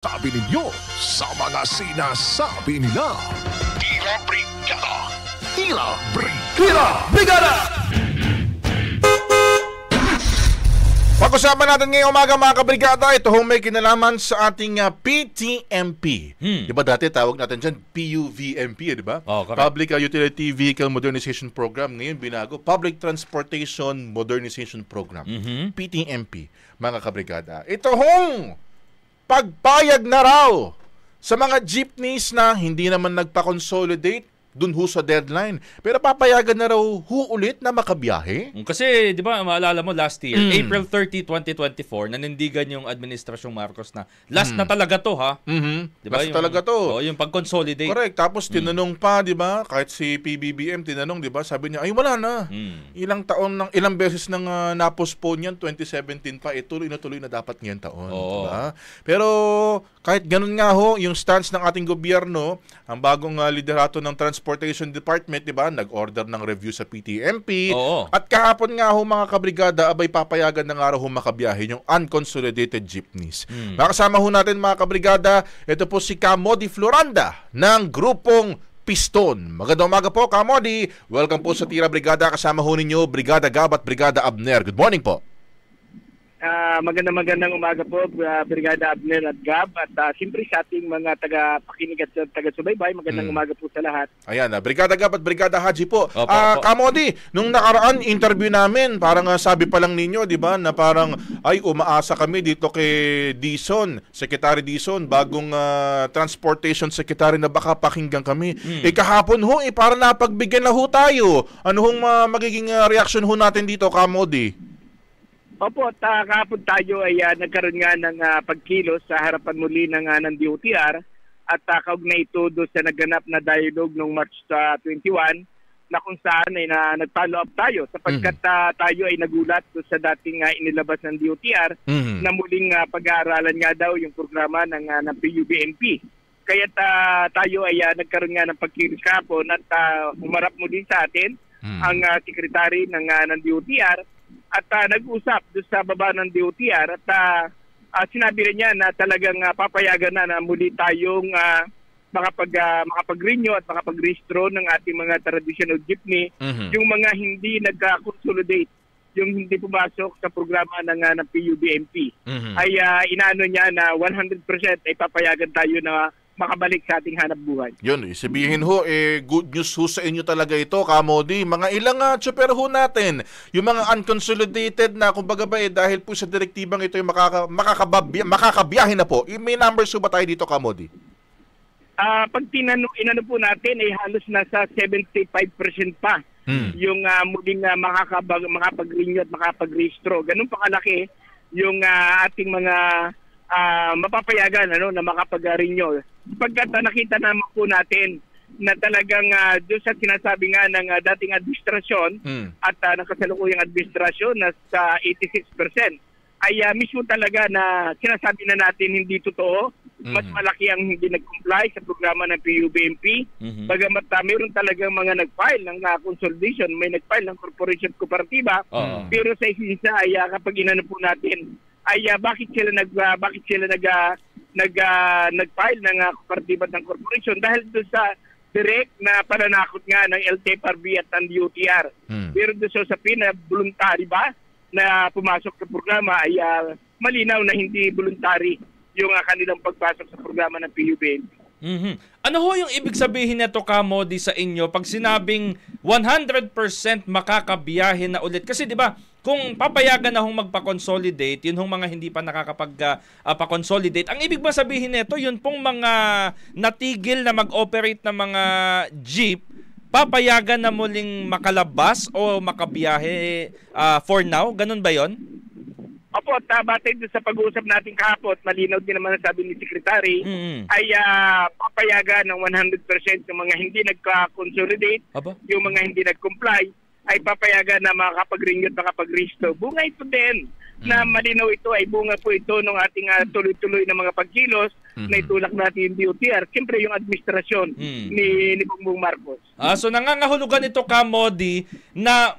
Sabi ninyo sa mga sinasabi nila. Tila Brigada! Tila Brigada! Brigada! Pag-usapan natin ngayong umaga mga kabrigada, ito hong may kinalaman sa ating PTMP. Diba dati tawag natin dyan PUVMP, diba? Oh, Public Utility Vehicle Modernization Program. Ngayon binago, Public Transportation Modernization Program. PTMP, mga kabrigada. Ito hong pagpayag na raw sa mga jeepneys na hindi naman nagpa-consolidate dun ho sa deadline. Pero papayagan na raw ulit na makabiyahe. Kasi, di ba, maalala mo last year, April 30, 2024, nanindigan yung Administrasyong Marcos na last na talaga to, ha? Di ba? Last talaga to. Yung pag-consolidate. Correct. Tapos tinanong pa, di ba? Kahit si PBBM tinanong, di ba? Sabi niya, ay wala na. Ilang beses nang na-postpone yan, 2017 pa, tuloy na dapat ngayon taon. Oo. Diba? Pero kahit ganun nga ho, yung stance ng ating gobyerno, ang bagong liderato ng Transportation Department, di ba? Nag-order ng review sa PTMP. Oo. At kahapon nga ho, mga kabrigada, abay papayagan na nga raw ho makabiyahe yung unconsolidated jeepneys. Makasama ho natin mga kabrigada, ito po si Kamodi Floranda ng grupong Piston. Magandang umaga po, Kamodi. Welcome po sa Tira Brigada. Kasama ho ninyo, Brigada Gab at Brigada Abner. Good morning po. Magandang umaga po, Brigada Abner at Gab, at siyempre sa ating mga taga-pakinig at taga-subaybay, magandang umaga po sa lahat. Ayan, Brigada Gab at Brigada Haji po. Opo. Kamodi, nung nakaraan interview namin, parang sabi pa lang ninyo, di ba, na parang ay umaasa kami dito kay Dizon, Secretary Dizon, bagong Transportation Secretary na baka pakinggan kami. Kahapon ho, parang napagbigyan na ho tayo. Ano hong magiging reaction ho natin dito, Kamodi? Opo, at kahapon tayo ay nagkaroon nga ng pagkilos sa harapan muli ng DOTR at kaugnay ito doon sa naganap na dialogue noong March 21 na kung saan ay nag-follow up tayo sapagkat tayo ay nagulat doon sa dating inilabas ng DOTR na muling pag-aaralan nga daw yung programa ng PUBNP. Kaya tayo ay nagkaroon nga ng pagkilos kahapon at humarap muli sa atin ang sekretary ng DOTR at nag-usap doon sa baba ng DOTR at sinabi rin niya na talagang papayagan na muli tayong makapag-renew at makapag-restro ng ating mga traditional jeepney, yung mga hindi nag-consolidate, yung hindi pumasok sa programa ng PUBNP. Ay inaano niya na 100% ay papayagan tayo na makabalik sa ating hanap buhay. Yun, sabihin ho, good news ho sa inyo talaga ito, Kamodi. Mga ilang tsuper ho natin, yung mga unconsolidated na, kumbaga ba dahil po sa direktibang ito yung makakabiyahe na po. May numbers ho ba tayo dito, Kamodi? Pag inano po natin, ay halos nasa 75% pa yung muling makapag-renew at makapag-restro. Ganun pa kalaki yung ating mga mapapayagan na makapag-renew. Pagkat nakita naman po natin na talagang doon sa sinasabi nga ng dating administrasyon at nakasalukuyang administrasyon na sa 86%, ay mismo talaga na sinasabi na natin hindi totoo. Mas malaki ang hindi nag-comply sa programa ng PUBNP. Bagamat mayroon talagang mga nag-file ng consolidation, may nag-file ng corporation kooperatiba, pero sa isa ay kapag inano po natin, ay bakit sila nag-file ng kooperatiba ng corporation dahil doon sa direct na pananakot nga ng LTFRB at ng DOTR. Pero doon sa voluntary ba na pumasok sa programa ay malinaw na hindi voluntary yung kanilang pagpasok sa programa ng PUBNP. Ano ho yung ibig sabihin nito, Kamodi, sa inyo pag sinabing 100% makakabiyahe na ulit? Kasi di ba, kung papayagan na hong magpa-consolidate, yun hong mga hindi pa nakakapag-consolidate, ang ibig ba sabihin nito, yun pong mga natigil na mag-operate na mga jeep, papayagan na muling makalabas o makabiyahe for now? Ganun ba yon? Opo, at batay doon sa pag-uusap natin kahapon, malinaw din naman ang sabi ni Secretary, ay papayagan ng 100% yung mga hindi nagka-consolidate, yung mga hindi nag-comply, ay papayagan na makakapag-renew at makapag-restro. Bunga ito din na malinaw ito ay bunga po ito ng ating tuloy-tuloy na mga pagkilos na itulak natin yung DOTR. Siyempre yung administrasyon ni Bongbong Marcos. So nangangahulugan ito, Kamodi, na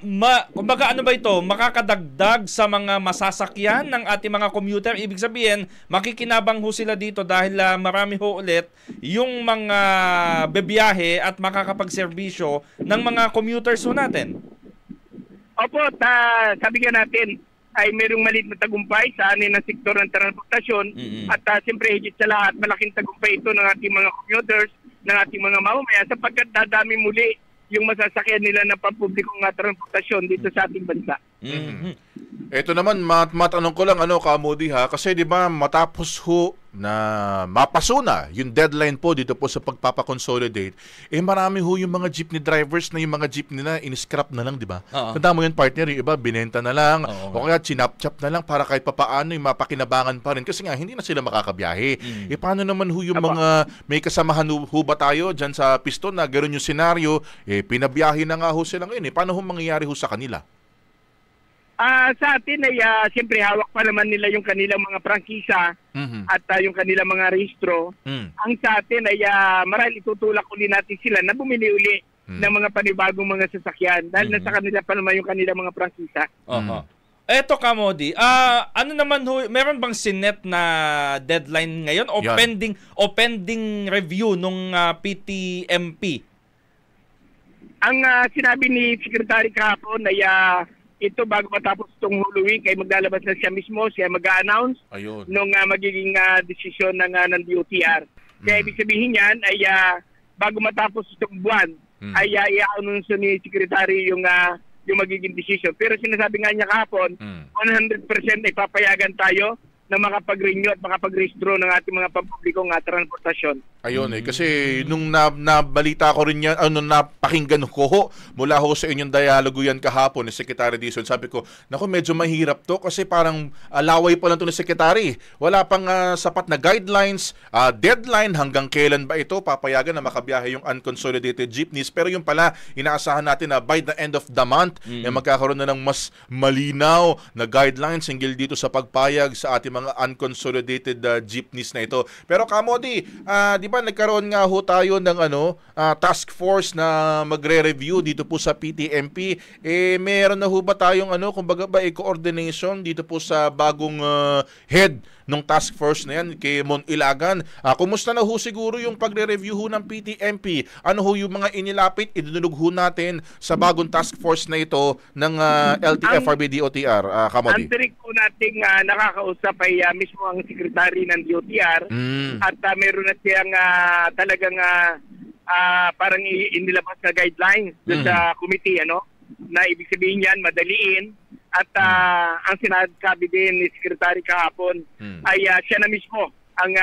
kumbaga ano ba ito, makakadagdag sa mga masasakyan ng ating mga commuter. Ibig sabihin, makikinabang ho sila dito dahil marami ho ulit yung mga bebiyahe at makakapagserbisyo ng mga commuters ho natin. Opo, sabi nga natin, ay mayroong maliit na tagumpay sa anin ng sektor ng transportasyon at siyempre higit sa lahat malaking tagumpay ito ng ating mga commuters, ng ating mga mamamayan sapagkat dadami muli yung masasakyan nila ng pampublikong transportasyon dito sa ating bansa. Ito naman, matanong ko lang, Kamodi ha, kasi di ba matapos ho na mapasuna yung deadline po dito po sa pagpapakonsolidate, marami ho yung mga jeepney drivers na yung mga jeepney na in-scrap na lang, di ba? Tanda mo yun, partner, yung iba binenta na lang, o kaya chinap-chap na lang para kahit papaano yung mapakinabangan pa rin kasi nga hindi na sila makakabiyahe. Paano naman ho yung mga may kasamahan ho ba tayo dyan sa piston na gano'n yung senaryo, pinabiyahe na nga ho sila ngayon, paano ho mangyayari ho sa kanila? Sa atin ay siyempre hawak pa naman nila yung kanilang mga prangkisa at yung kanilang mga rehistro. Ang sa atin ay marahil itutulak uli natin sila na bumili uli ng mga panibagong mga sasakyan dahil nasa kanila pa naman yung kanilang mga prangkisa. Eto, Kamodi, ano naman ho, meron bang sinet na deadline ngayon o pending review nung PTMP? Ang sinabi ni Secretary kahapon ay ito bago matapos itong Holy Week ay maglalabas na siya mismo, siya mag-a-announce nung magiging desisyon ng DOTR. Kaya ibig sabihin yan ay bago matapos itong buwan ay i-announce ni Secretary yung magiging desisyon. Pero sinasabi nga niya kahapon, 100% ay papayagan tayo na makapag-renew at makapag-rehistro ng ating mga pampublikong transportasyon. Ayun kasi nung nabalita ko rin yan, nung napakinggan ko ho, mula ho sa inyong dialogo yan kahapon ni Secretary Dizon, sabi ko, naku medyo mahirap to kasi parang laway pa lang to ni Secretary. Wala pang sapat na guidelines, deadline hanggang kailan ba ito papayagan na makabiyahe yung unconsolidated jeepneys. Pero yung pala, inaasahan natin na by the end of the month, magkakaroon na ng mas malinaw na guidelines hinggil dito sa pagpayag sa ating mga unconsolidated jeepneys na ito. Pero Kamodi, di ba nagkaroon nga ho tayo ng task force na magre-review dito po sa PTMP. Meron na ho ba tayong kumbaga ba coordination dito po sa bagong head ng task force na yan kay Mon Ilagan? Kumusta na ho siguro yung pagre-review ho ng PTMP? Ano ho yung mga inilapit, idinulog ho natin sa bagong task force na ito ng LTFRB DOTR, Kamodi? Ang trick po nating nakakausap ay mismo ang sekretary ng DOTR at meron na siyang talagang parang inilabas na guidelines sa committee na ibig sabihin yan madaliin at ang sinasabi din ni Secretary kahapon ay siya na mismo ang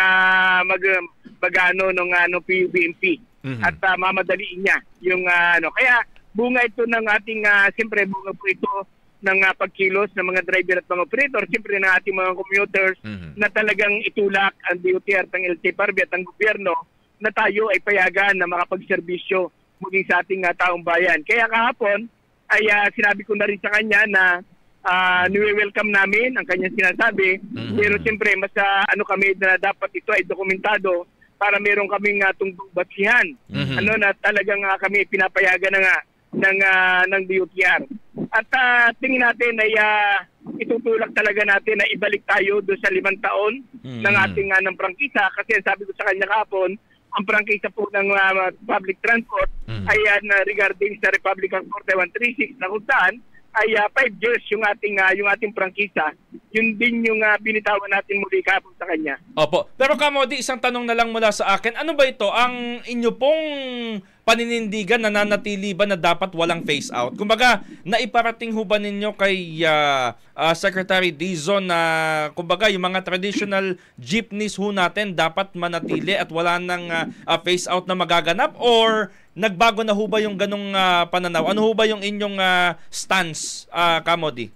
ng PUBMP at mamadaliin niya yung kaya bunga ito ng ating siyempre bunga po ito ng pagkilos ng mga driver at mga operator, siyempre ng ating mga commuters na talagang itulak ang DOTR, ang LTFRB at ang gobyerno na tayo ay payagan na makapagserbisyo muli sa ating taong bayan. Kaya kahapon ay sinabi ko na rin sa kanya na niwe-welcome namin ang kanyang sinasabi, pero siyempre mas kami na dapat ito ay dokumentado para meron kaming tungtong basihan na talagang kami pinapayagan na ng DOTR. At tingin natin ay itutulak talaga natin na ibalik tayo doon sa 5 taon ng ating ng prangkisa kasi sabi ko sa kanya kahapon, ang prangkisa po ng public transport ay regarding sa Republic Act 4136 na kung saan ay 5 years yung ating prangkisa. Yun din yung binitawan natin muli kahapon sa kanya. Opo. Pero Kamodi, isang tanong na lang mula sa akin. Ano ba ito? Ang inyo pong paninindigan, nananatili ba na dapat walang phase out? Kumbaga, naiparating ho ba ninyo kay Secretary Dizon na kumbaga yung mga traditional jeepneys ho natin dapat manatili at wala nang phase out na magaganap? Or nagbago na ho ba yung ganong pananaw? Ano ho ba yung inyong stance, Kamodi?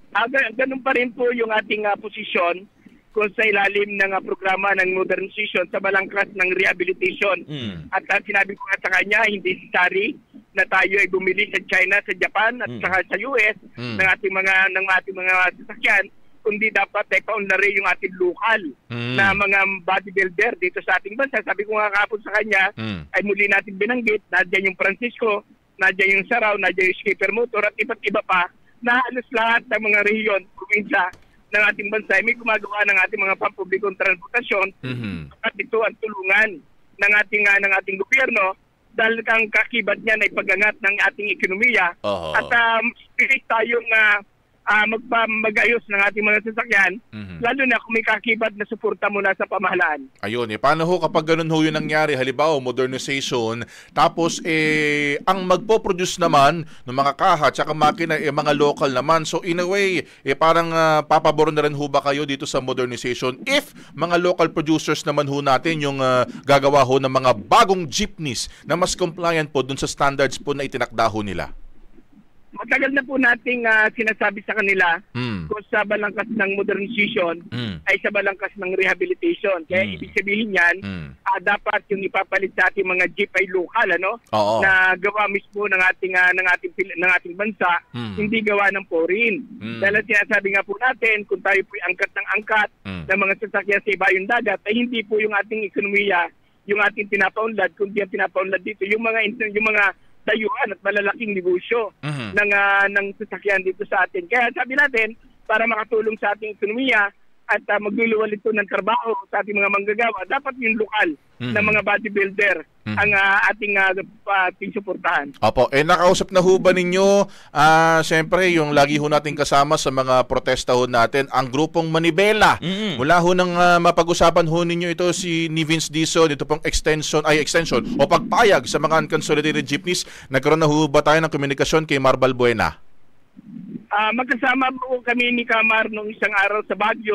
Ganun pa rin po yung ating posisyon kung sa ilalim ng programa ng modernization sa balangkas ng rehabilitation. At sinabi ko nga sa kanya, hindi necessary na tayo ay bumili sa China, sa Japan at saka sa US ng ating mga sasakyan kundi dapat paunlarin yung ating lokal na mga bodybuilder dito sa ating bansa. Sabi ko nga kahapon sa kanya, ay muli natin binanggit, nandiyan yung Francisco, nandiyan yung Saraw, nandiyan yung Skipper Motor at iba't iba pa na halos lahat ng mga rehiyon, probinsya ng ating bansa ay may gumagawa ng ating mga pampublikong transportasyon at ito ang tulungan ng ating gobyerno dahil ang kakibat niyan ay pag-angat ng ating ekonomiya at spirit tayong mag-ayos ng ating mga sasakyan, lalo na kung may kakibat na suporta mula sa pamahalaan. Ayun, paano ho kapag ganun ho yung nangyari, halimbawa modernization, tapos ang magpo-produce naman ng mga kaha at saka makina, mga local naman. So in a way, parang papabor na rin ho ba kayo dito sa modernization if mga local producers naman ho natin yung gagawa ho ng mga bagong jeepneys na mas compliant po dun sa standards po na itinakda ho nila? Matagal na po nating sinasabi sa kanila kung sa balangkas ng modernization ay sa balangkas ng rehabilitation. Kaya ibig sabihin yan, dapat yung ipapalit sa ating mga jeep ay lokal, na gawa mismo ng ating bansa, hindi gawa ng foreign. Dahil sinasabi nga po natin, kung tayo po angkat ng angkat ng mga sasakyan sa ibayong dagat, ay hindi po yung ating ekonomiya, yung ating pinapaunlad, kundi ang pinapaunlad dito, yung mga dayuhan at malalaking negosyo ng sasakyan dito sa atin. Kaya sabi natin, para makatulong sa ating ekonomiya at magluluwal ito ng trabaho sa ating mga manggagawa, dapat yung lokal na mga bodybuilder ang ating suportahan. Opo, nakausap na ho ba ninyo, siyempre yung lagi ho natin kasama sa mga protesta ho natin, ang grupong Manibela. Mula ho nang mapag-usapan ho ninyo ito si Vince Dizon, ito pong extension o pagpayag sa mga unconsolidated jeepneys, nagkaroon na ho ba tayo ng komunikasyon kay Marbal Buena? Magkasama po kami ni Kamar nung isang araw sa Baguio.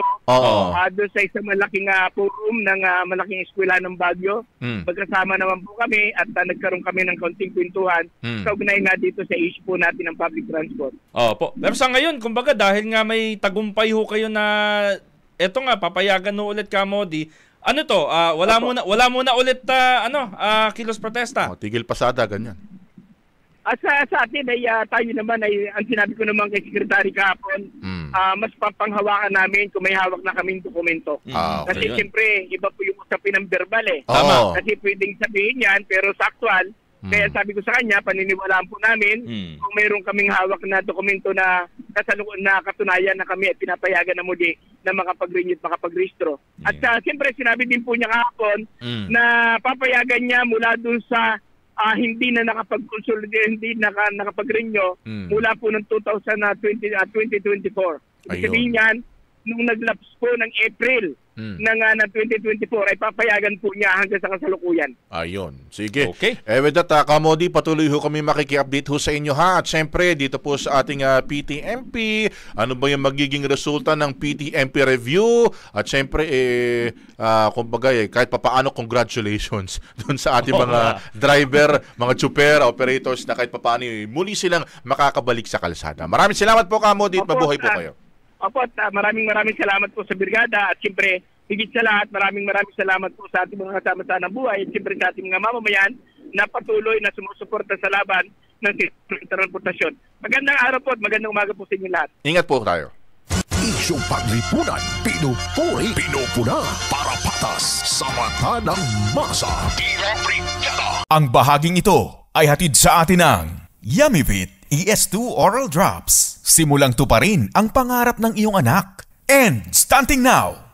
Doon sa isang malaking forum ng malaking eskwela ng Baguio. Magkasama naman po kami at nagkaroon kami ng kaunting kwentuhan sa ugnay nga dito sa issue po natin ng public transport. Opo. Pero sa ngayon, kumbaga dahil nga may tagumpay ho kayo na eto nga papayagan no ulit Kamodi. Ano to? Wala muna ulit kilos protesta. Tigil pasada ganyan. Sa atin ay tayo naman ay ang sinabi ko naman kay Secretary kahapon, mas papanghawakan namin kung may hawak na kaming dokumento. Kasi siyempre, iba po yung usapin ng verbal Tama. Kasi pwedeng sabihin yan, pero sa actual, kaya sabi ko sa kanya, paniniwalaan po namin kung mayroon kaming hawak na dokumento na katunayan na kami ay pinapayagan na muli na makapag-renew at makapag-restro. At siyempre, sinabi din po niya kahapon na papayagan niya mula dun sa hindi na nakapag-consolidate, hindi nakapag-renew mula po ng 2024. Ibig sabihin yan, nung naglaps po ng April ng 2024 ay papayagan po niya hanggang sa kasalukuyan. Ayun. Sige. Okay. With that, Kamodi, patuloy ho kami makiki-update ho sa inyo ha. At syempre, dito po sa ating PTMP, ano ba yung magiging resulta ng PTMP review? At syempre, kumbaga, kahit papaano, congratulations dun sa ating mga driver, mga super, operators na kahit papaano, muli silang makakabalik sa kalsada. Maraming salamat po, Kamodi, at mabuhay po kayo. Opo, maraming salamat po sa Brigada at siyempre, higit sa lahat, maraming salamat po sa ating mga kasama sa buhay at siyempre sa ating mga mamamayan na patuloy na sumusuporta sa laban ng transportasyon. Magandang araw po at magandang umaga po sa inyo lahat. Ingat po tayo. Isyong paglipunan, pinupuna para patas sa mata ng masa. Brigada. Ang bahaging ito ay hatid sa atin ng Yummyvit ES2 Oral Drops. Simulang tuparin ang pangarap ng iyong anak. And stunting now,